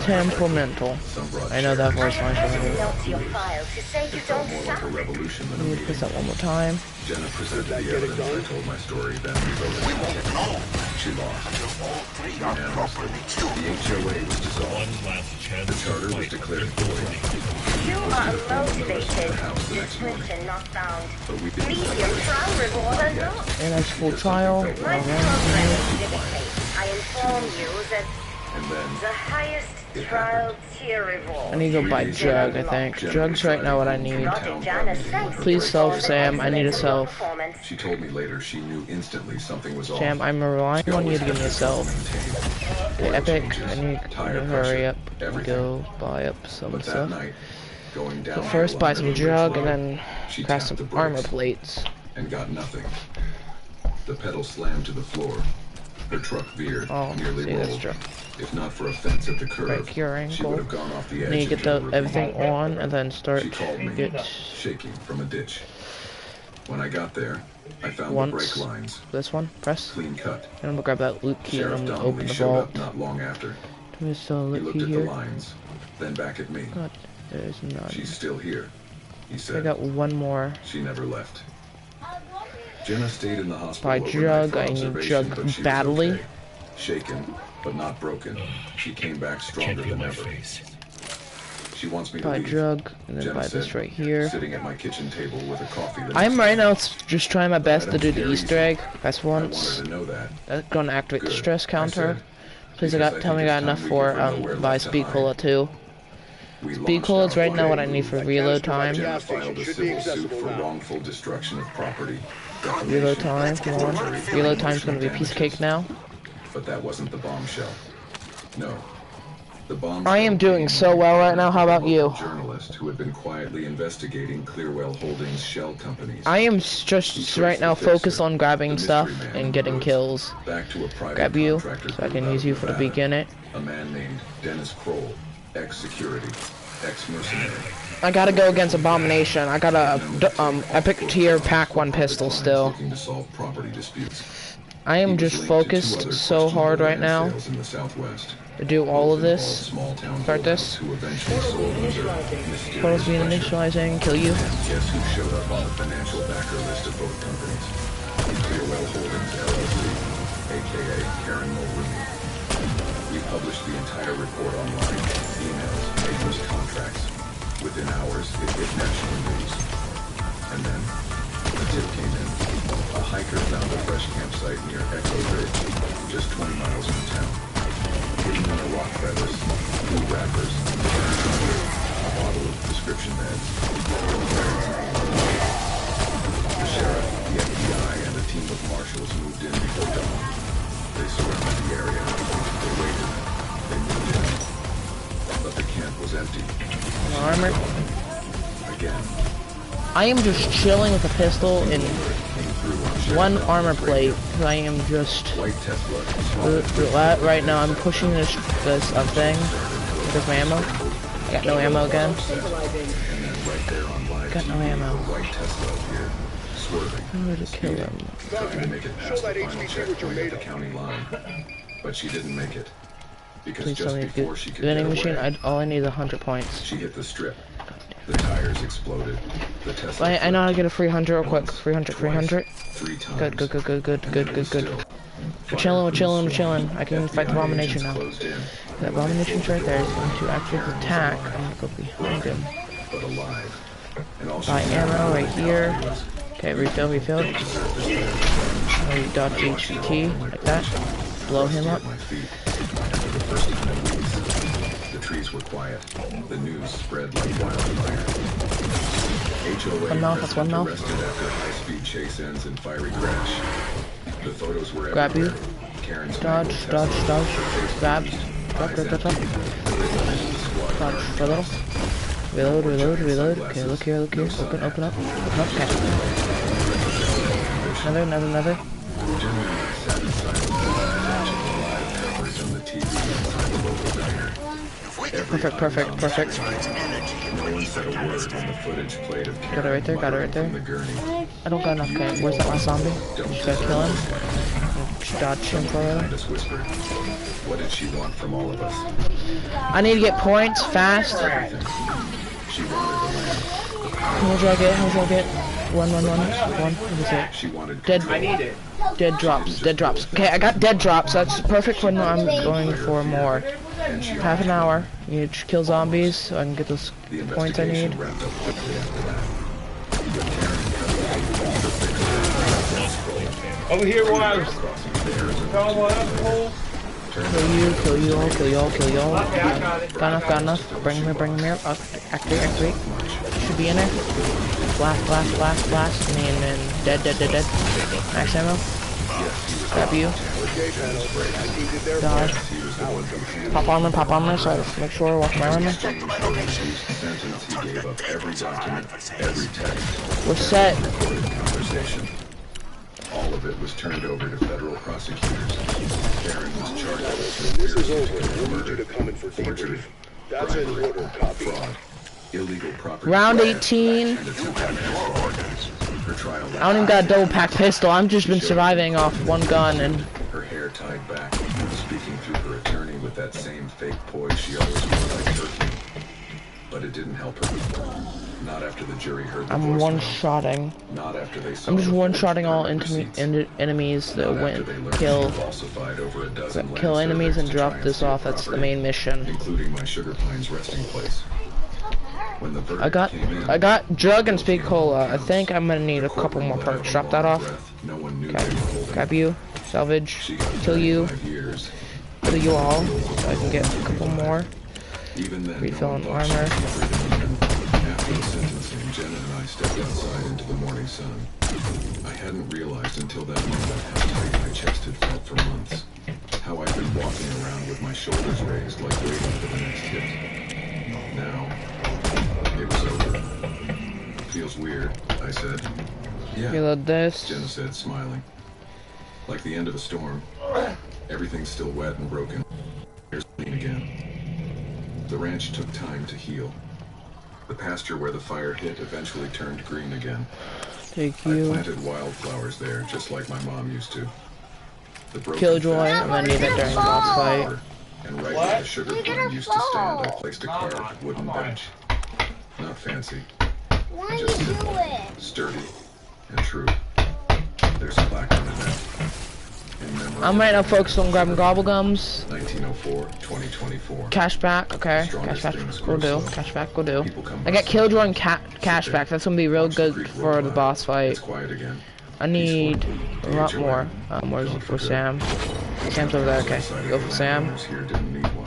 Temperamental. I know that voice line from Added here. a note to your file to say you don't sound it. Let me press that one more time. Jenna presented the evidence. I told my story, then we voted. She lost. Unanimously. The HOA was dissolved. The charter was declared void. You are motivated, description not found. Meet your trial reward or not. And that's full trial. My program dictates I inform you that And then the highest trial tier I reward. need to go buy Jug, I think. Jug's right now what I need. Rotted Jana thanks you Please self, for the Sam. I need a excellence of your self. performance. she told me later she knew instantly something was off. Sam, I'm relying on you to give me a self. The Epic, I need to hurry up and go buy up some But that stuff. night, going down But first the buy line some of the Jug bridge and road, then she craft tapped some the armor brakes plates. and got nothing. The pedal slammed to the floor. Her truck veered, Oh, nearly see, that's rolled. true. If not for a fence at the curve, Break your she would ankle. have gone off the edge. Need to get into a everything ravine. on and then start She called me, get shaking from a ditch. When I got there, I found Once. the brake lines, this one, press. clean cut. And I'm gonna grab that loot key and Sheriff I'm gonna Donnelly open the showed vault. up not long after. There's still a He loot looked key at the here. lines, then back at me. God, there's none. She's still here, he I said. got one more. She never left. Jenna stayed in the hospital By overnight Jug, for I need observation, Jug but she was badly. okay. Shaken, but not broken. She came back stronger than ever. She wants me to Buy leave. Jug, and then Jenna buy this said, right here. sitting at my kitchen table with a coffee. the I'm next right day. now just trying my best to do the Easter egg. That's I wanted once. to know that. That's gonna activate the Good, stress I counter. said, Please, because tell me I think got it's enough time we for give her nowhere buy left to speed hide. cola too. We Speed launched cool's our right now what I fighting need for move. reload time. Jenna filed a civil suit for wrongful destruction of property. Reload defamation, time, come on. forgery, Reload and time's gonna be a piece of cake damages. now. But that wasn't the bombshell. No. The bombshell I am doing came so when well we right now, how learned about that a you? local journalist who had been quietly investigating Clearwell Holdings shell companies. I am He just traced right now the fixer, focused on grabbing the stuff mystery man and in getting Woods, kills. back to a private Grab you, contractor so I group can out use of you for the Nevada. beginning. A man named Dennis Kroll, ex-security, ex-mercenary. I gotta go against Abomination. I got a epic tier pack 1 pistol still. Looking to solve property disputes. I He am was just linked to two focused other so hard questionable right land now sales in the Southwest. to do all of Both involved this. small-town Start holdouts this. who eventually sold under mysterious Photos being pressure. initializing, kill you. Guess who showed up on the financial backer list of both companies? Clearwell Holdings LLC, aka Karen Mulrooney. We published the entire report online, emails, papers, contracts. Within hours, it hit national news. And then, a tip came in. A hiker found a fresh campsite near Echo Ridge, just 20 miles from town. Hidden in a rock crevice, blue wrappers, a bottle of prescription meds. The sheriff, the FBI, and a team of marshals moved in before dawn. They surrounded the area. They waited. They moved in. But the camp was empty. Armor. Again. I am just chilling with a pistol and Came through on Sheriff one Ellis's armor radio. plate. I am just White Tesla. right now. I'm pushing this thing. There's my ammo. I got no ammo again. And then right there on live Got no TV, ammo. a white Tesla appeared, swerving, I'm gonna kill him. trying to make it past the final checkpoint at the county line. But she didn't make it. Because Please tell just me before she could vending get machine. away, All I need is 100 points. she hit the strip. The tires exploded. The Tesla I know how to flipped. get a free 100 real quick. Once, Free 100, free 100. twice, 3 times. Good, good, good, good, good, And good, then it good, was good. still. We're chilling, we're chilling, we're Fire chilling. I can fight the FBI Abomination agents now. closed in. The Abomination's right there. He's going to actually attack. I'm gonna go behind him. But alive. And all she Buy said ammo right here. was, Okay, refill, refill. Oh, you dodge HT like that. Blow him up. at my feet. For the first time in weeks, the trees were quiet. The news spread like wildfire. HOA One mouth, that's one president mouth. arrested after high-speed chase ends in fiery crash. The photos were Grab you. everywhere. Karen's Dodge, mangled dodge, Tesla, dodge. her face Grab. bruised, Drop, eyes drop, drop, drop. empty. The squad Dodge car for a little. Reload, reload, reload. Okay, look here, look here. Open, open up. Open up. Okay. Another. Jenny and I sat in silence watching the live coverage on the TV inside the local diner. Every Perfect, eye perfect, on the perfect. screen. No one said a word when the footage played of Karen Got it right there, got it right there. muttering from the gurney. I don't got enough. Okay, where's that last zombie? Just gotta kill him. Just dodge him for a little. Behind us whispered, what did she want from all of us? I need to get points fast. Everything. She wanted the land. How much do I get? How much do I get? One. What is it? She wanted Dead. control. Dead drops. Okay, I got dead drops. That's perfect when I'm going for more. And she Half an hour. You need to kill zombies so I can get those The points I investigation need. wrapped up quickly after that. With Karen custody, Over here, wives. crossing the Arizona Y'all want up, Cole? Kill you all. Okay, I got it. Got enough. Bring him here. Activate. Should be in there. Blast. And dead. Max ammo. Grab you. Dodge. Pop armor, so I have to make sure I watch my armor. sentence, he gave up every document, every text, We're set. recorded conversation. All of it was turned over to federal prosecutors. Karen was charged with This is conspiracy to over. commit I need you murder, to come in for forgery, debrief. That's in bribery, order, copy. fraud, illegal property Round theft, 18. and attempted manslaughter. Her trial I don't even got a double pack pistol. I'm just been surviving off one gun and her hair tied back, speaking through her attorney with that same fake poise she always wore like Turkey. But it didn't help her. Not after the jury heard the I'm voice one-shotting. Not after they saw I'm just the one-shotting all forged enemies Not that after went they learned kill she falsified over a dozen kill land enemies surveys and to drop try this steal off. That's the property, main mission. including my Sugar Pines resting place. When the verdict came in, I got drug and speed cola. I think I'm gonna need a couple more perks. Drop that off. No one knew Okay. they were holding Grab it. you. Salvage. She got Kill you. 35 years. Kill you all. So I can get a couple more. Even then, Refilling no one thought armor. she'd be breathing again. After the sentencing, Jenna and I stepped outside into the morning sun. I hadn't realized until that moment how tight my chest had felt for months. How I'd been walking around with my shoulders raised like waiting for the next hit. Now, it was over. Feels weird, I said. Yeah, Reload this. Jenna said, smiling. Like the end of a storm. Everything's still wet and broken. Here's clean again. The ranch took time to heal. The pasture where the fire hit eventually turned green again. Thank I you. planted wildflowers there, just like my mom used to. The broken Killjoy, fence I'm gonna need that during the boss fight. and right where the sugar pine used to stand, I placed a carved wooden bench. Not fancy, Why just you do simple, it? sturdy, and true. There's a plaque under that. In memory I'm right now focused on grabbing gobblegums. 1904, 2024. Cashback, okay. Cashback will do. Cashback will do. I got Killjoy and cashback. That's gonna be real good for the boss fight. It's quiet again. I need a lot more. Where's it for Sam? Sam's over there. Okay, go for Sam. Here didn't need one.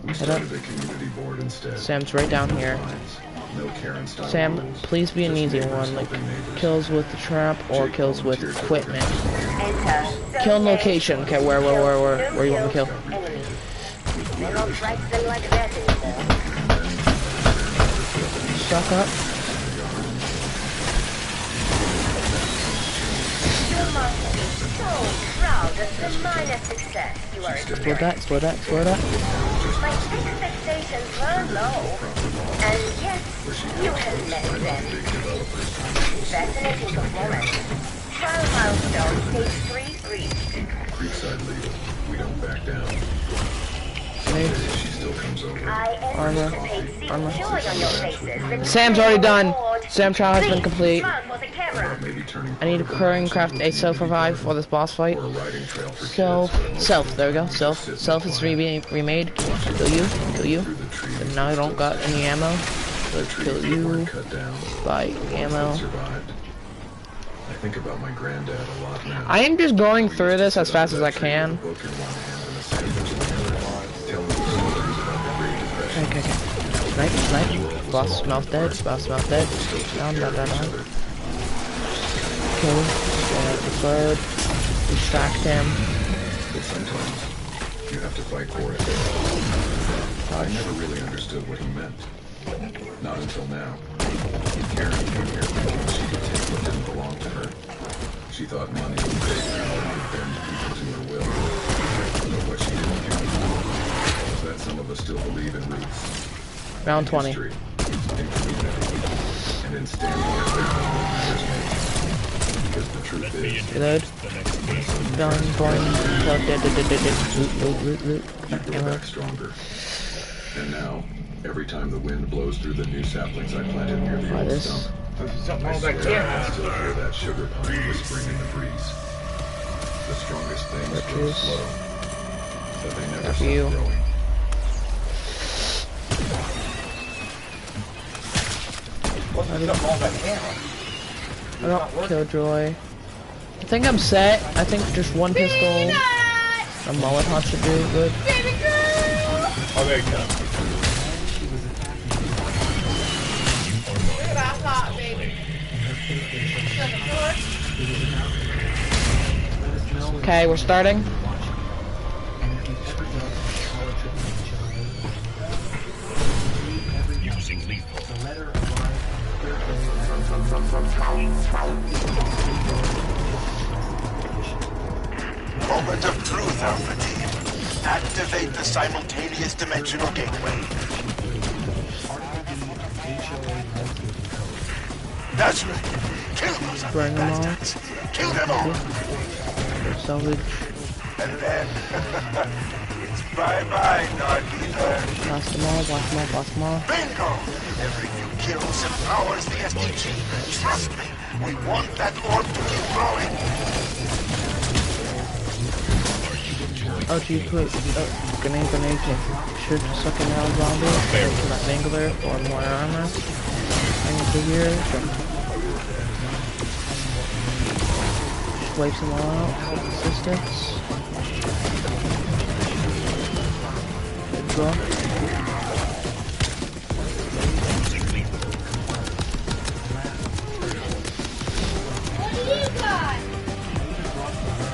We Head up. started a community board instead. Sam's right down here. No Karen style Sam, rules. please be an Just easy neighbors one, like helping neighbors. kills with the trap or kills with equipment. Enter. Kill location. Okay, where you want me to kill? Enemy. They won't like them like that anymore. Suck up. You must be so proud of the minor success you are Explode that, explode that, explode that. My expectations were low, and yet you have met them. Fascinating performance. Trial milestone stage 3 reached. Creekside leader. We don't back down. Save. She still comes over. I anticipate seeing Armor. joy on your faces. Sam's already done. Sam trial has been Please, complete. smile for the camera. Maybe turning I need to recurring craft a self revive for this boss fight. or a riding trail for Self, there we go. Self is remade. Kill you. through the trees. And now I don't got any ammo. Let's kill you. Cut down. By ammo. Survived. I think about my granddad a lot now. I am just going through this as fast as I can. Book in one hand and a sandwich in the other, telling me stories about the Great Depression. Okay. Snipe. Boss smells dead. Down. Kill. Deferred. Distract him. But sometimes you have to fight for it. I never really understood what he meant. Not until now. Karen came here thinking she could take what didn't belong to her. She thought money and great power could bend people to her will. But what she didn't count on was that some of us still believe in roots. Round in 20. history, in community, and in standing up where no one matters most. Because the truth is, Reload. Done. Boing. Loot. you go back stronger. And now, every time the wind blows through the new saplings I planted near the Try old this. stump, Something I wrong swear with I that can still hear that sugar pine whispering in the breeze. The strongest things grow Purchase. slow, but they never F stop you. growing. What's something wrong with that camera? I got Killjoy. I think I'm set. I think just one pistol. A Molotov should do good. Oh, there you go. Okay, we're starting. Using lethal. Moment of truth, Alpha Team. Activate the simultaneous dimensional gateway. That's right. Kill those Bring them all. bastards. Kill them all. Salvage. And then it's bye-bye, Nargila. Blast them all. Bingo! Every few kills empowers the SDG. Trust me, we want that orb to keep growing. Oh, geez, wait. Grenade. Should suck in out zombies. Kill that Mangler for more armor. I need to here. Just wipes them all out. Assistance. Good draw.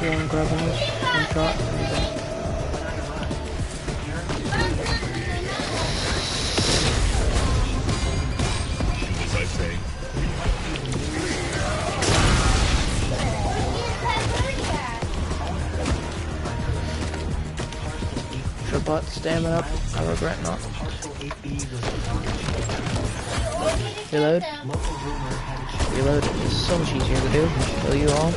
One grab on this. One shot. As I say. Should bot stamina up. I regret not. Reload. Reload is so much easier to do. Kill you all.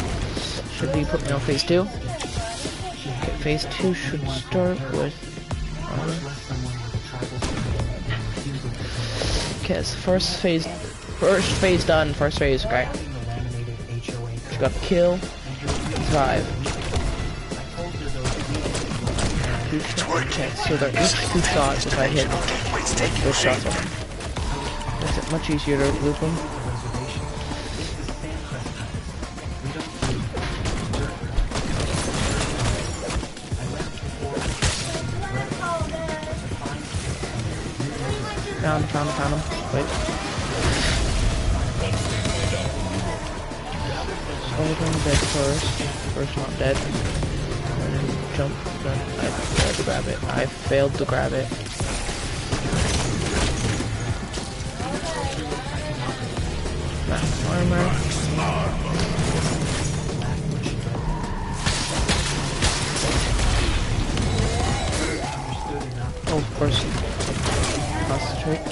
Should be put me on phase 2. Okay, phase 2 should start with. Okay, so first phase done. First phase, okay. Just got to kill. Survive. Okay, so they're each 2 shots if I hit those shots on them. Makes it much easier to loop them. Found him. Wait. Hold on dead first. First not dead. And then jump. Then I failed to grab it. I failed to grab it. Max armor. Oh, of course. Concentrate.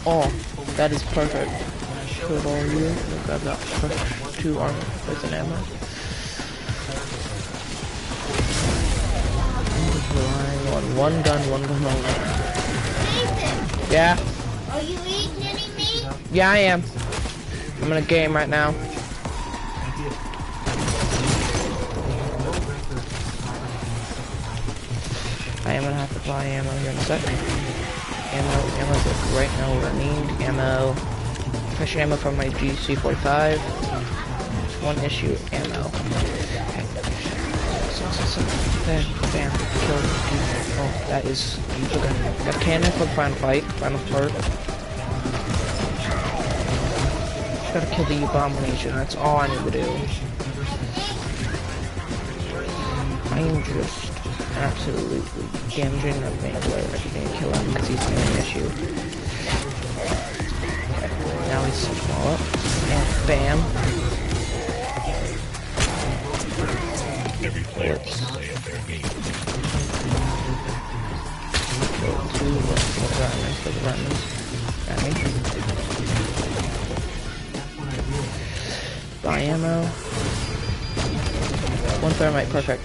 Oh, that is perfect. Kill all of you. Grab that first 2 armor poison ammo. Relying on one gun only. Yeah? Are you eating any meat? Yeah, I am. I'm in a game right now. I am gonna have to buy ammo here in a second. Ammo's like right now what I need. Ammo. Fresh ammo from my GC45. One issue ammo. Okay. There, bam. Killed. Oh, that is. Okay. Got cannon for the final fight. Final part. Just gotta kill the abomination. That's all I need to do. I am just absolutely damaging the main player. I can't kill him because he's the main issue. Okay. Now he's small up. And bam. Every player must play at their game. Kill 2 for the Ratmans. Got me. Buy ammo. 1 thermite, perfect.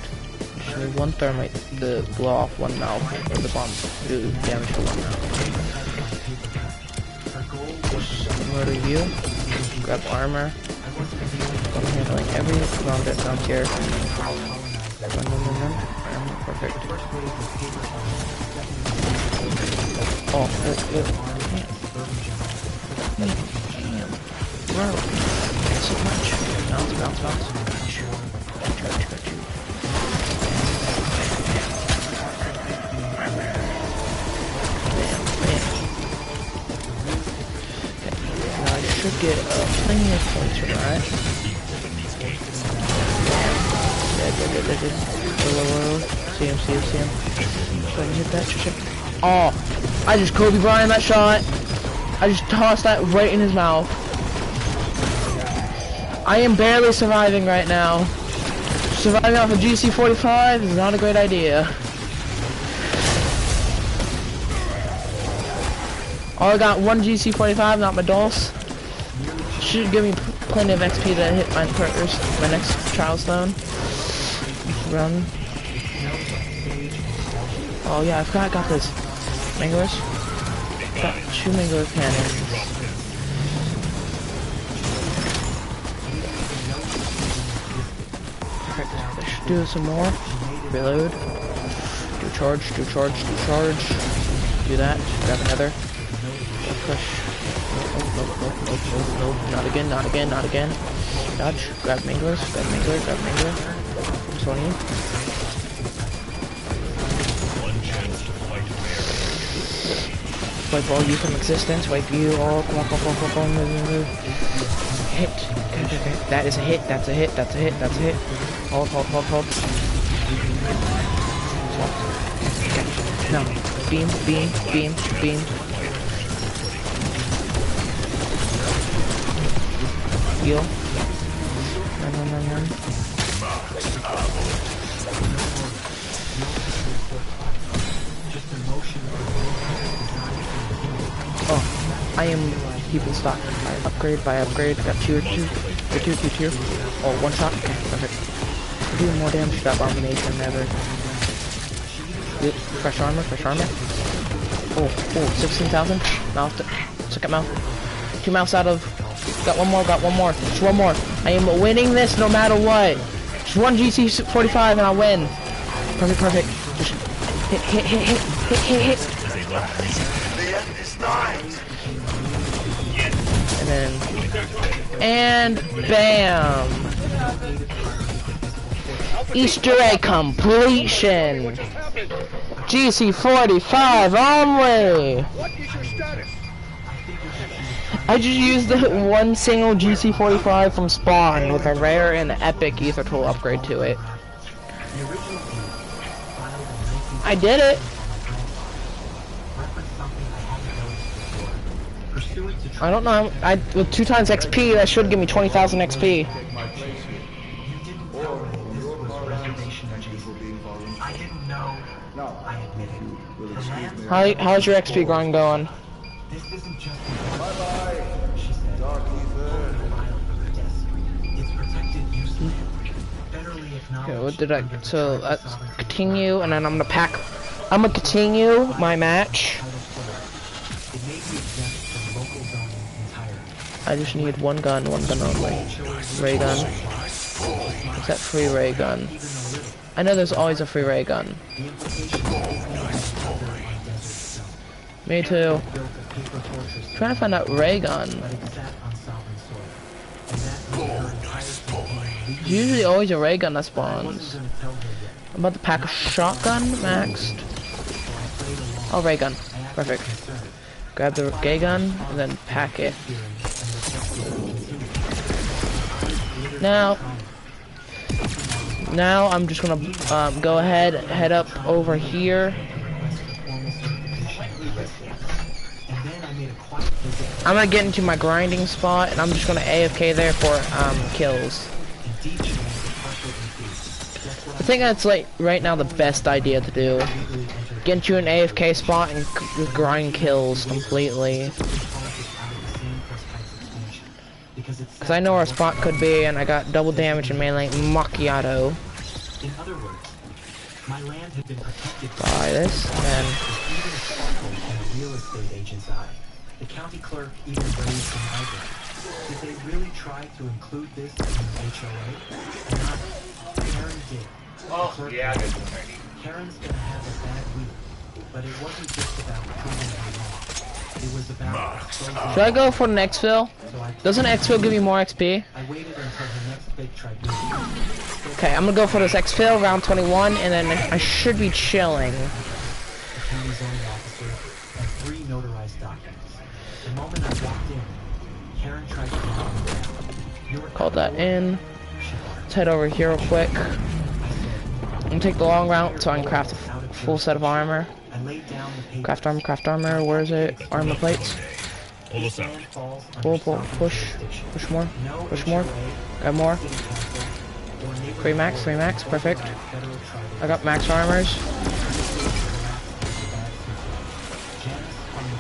Just need 1 thermite to blow off 1 mouth, or the bomb do damage to 1 mouth. Just murder you. Grab armor. I'm handling every bomb that comes here. Run. Armor, perfect. Oh, damn. Bro. So much. Bounce. Got you. Now I should get plenty of points from that. Yeah. See him. So I can hit that shit. Oh, I just Kobe Bryant that shot. I just tossed that right in his mouth. I am barely surviving right now. Surviving off a GC45 is not a great idea. Oh, I got 1 GC45, not my dulse. Should give me plenty of XP to hit my next trial stone. Run. Oh yeah, I forgot I got this. Manglers. Got 2 Mangler cannons. Do some more. Reload. Do charge. Do that. Grab another. Push. Nope. Not again. Dodge. Grab Manglers. Grab Mangler. This one you. Wipe all you from existence. Wipe you all. Come on, come on, come on, move. Hit. Okay. That is a hit. That's a hit. That's a hit. That's a hit. Hold. Okay. No. Beam. Heal. Run. Oh, I am people stock. I upgrade. Got two. Oh, one shot. Okay, perfect. Doing more damage to that abomination than ever. Fresh armor. Oh, 16,000. Mouth. Second mouth. 2 mouths out of. Got one more. Just one more. I am winning this no matter what. Just one GC 45 and I'll win. Perfect. Just hit. The end is nigh. And bam! Easter egg completion! GC 45 only! I just used the one single GC 45 from spawn with a rare and epic ether tool upgrade to it. I did it! I don't know, with 2 times XP, that should give me 20,000 XP. How's your XP grind going? Okay, what did I, so let's continue, and then I'm gonna continue my match. I just need one gun only. Ray gun. What's that free ray gun? I know there's always a free ray gun. Me too. Trying to find out ray gun. There's usually always a ray gun that spawns. I'm about to pack a shotgun maxed. Oh, ray gun. Perfect. Grab the gay gun and then pack it. Now I'm just gonna go ahead, head up over here. I'm gonna get into my grinding spot, and I'm just gonna AFK there for kills. I think that's like right now the best idea to do. Get into an AFK spot and just grind kills completely. Because I know where a spot could be, and I got double damage in melee macchiato. Buy this, and then the county clerk even raised an eyebrow. Did they really try to include this in the HOA? Or not? Karen did. Oh, yeah, I did. Karen's gonna have a bad week, but it wasn't just about proving her wrong. It was about should I go for an exfil? Doesn't exfil give you more XP? I waited until her next big tribunal. Okay, I'm gonna go for this exfil, round 21, and then I should be chilling. The county zoning officer and 3 notarized documents. The moment I walked in, Karen tried to calm me down. Call that in. Let's head over here real quick. I'm gonna take the long route so I can craft a full set of armor. Craft armor, where is it? Armor plates. Pull this out. Push more. Got more. 3 max, perfect. I got max armors.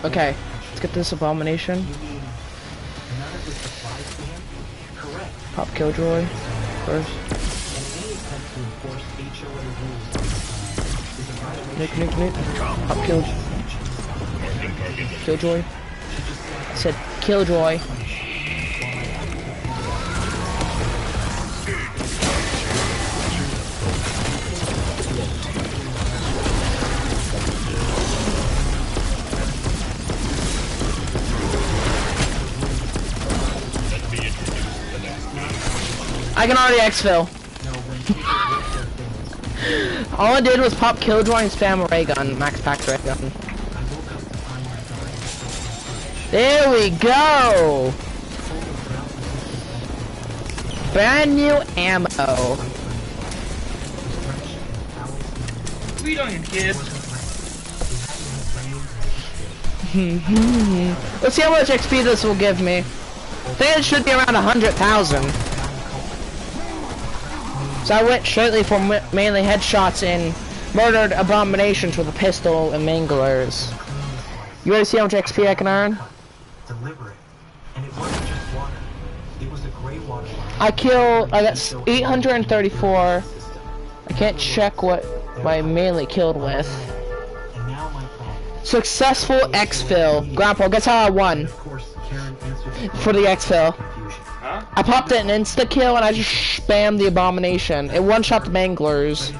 Okay, let's get this abomination. Pop Killjoy first. Nick. Pop Killjoy. I said Killjoy. I can already exfil. All I did was pop Killjoy and spam a ray gun, max pack ray gun. There we go! Brand new ammo. We don't need kids. Let's see how much XP this will give me. I think it should be around 100,000. So I went straightly for mainly headshots and murdered abominations with a pistol and manglers. You ready to see how much XP I can earn? Deliberate. And it wasn't just water. It was a gray water line. I got 834. I can't check what I mainly killed with. And now my plan. Successful exfil. Grandpa, guess how I won Of course, Karen answered for the exfil. Huh? confusion. I popped it an insta kill and I just spammed the abomination. It one shot the manglers.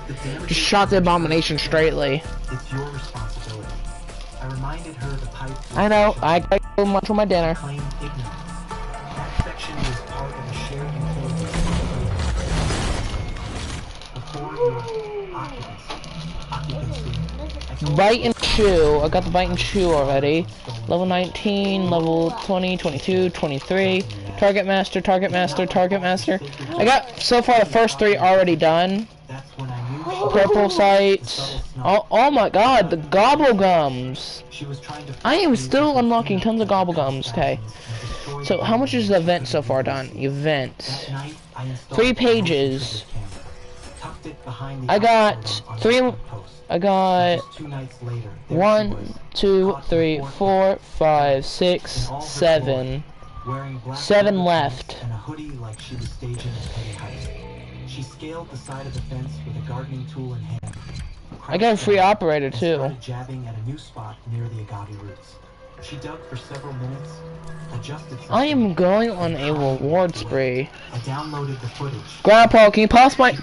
Just shot the abomination straightly. It's your responsibility. I reminded her the pipe. I know, I got too much for my dinner. Claimed ignorance. That section was part of a shared utility before your occupancy. Bite and chew. I got the bite and chew already. Level 19, level 20, 22, 23. Target master, target master, target master. I got so far the first 3 already done. That's when I knew Purple sights. Oh my god, the gobblegums. she was trying to. I am still unlocking tons of gobblegums. Okay. So how much is the event so far done? Event. 3 pages. I got 3. I got 1, 2, 3, 4, 5, 6, 7. 7 left. And a hoodie like she was staging a petty heist. She scaled the side of the fence with a gardening tool in hand. I got a free operator And too. started jabbing at a new spot near the agave roots. She dug for several minutes, adjusted something. I am going on a reward spree. I downloaded the footage. Grandpa, can you pause my